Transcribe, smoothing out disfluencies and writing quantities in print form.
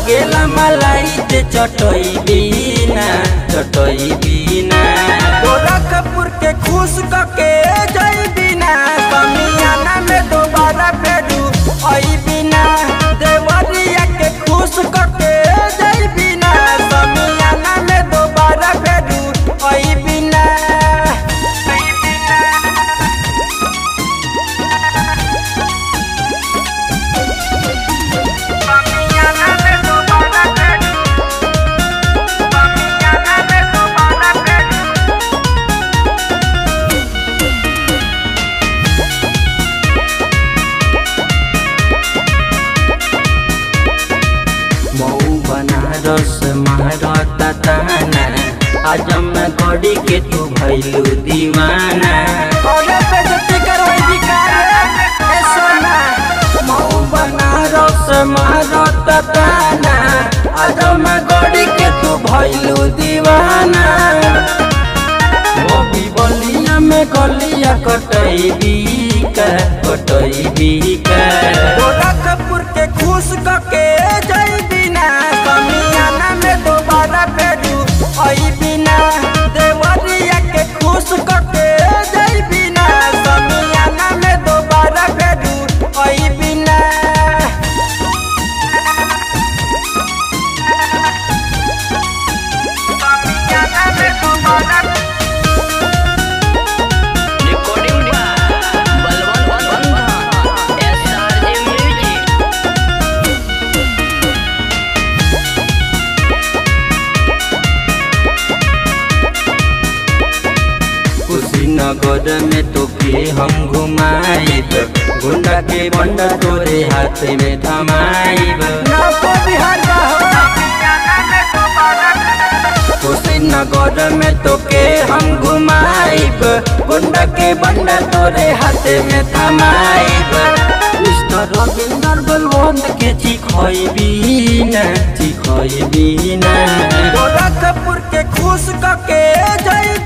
लागेला मलाई ते चटई बिना गोरखपुर के खुश कके जई बिना समियाना में दोबारा फेरू आई बिना देवरिया के खुश कके जई बिना समियाना में दोबारा फेरू आई बिना बनारस महारता ताना आज मैं गड़ी के तू भैलू दीवाना बनारस महारता ताना आज मैं गड़ी के तू भैलू दीवाना मोबी बलिया में गलिया कटई बीका गोरखपुर के खुश कके जई बिना समियाना में दोबारा फेरू आई बिना देवरिया के खुश कके जई बिना समियाना में दोबारा फेरू आई बिना समियाना में दोबारा नगर में तो के हम घुमाइब गुंडा के बंडा तोरे हाथ में थमाइब नगर में तो के हम घुमाइब गुंडा के बंडा तोरे हाथ में थमाइब मिस्टर रविंदर बलवंत के चिखई बिना गोरखपुर के खुश कके जई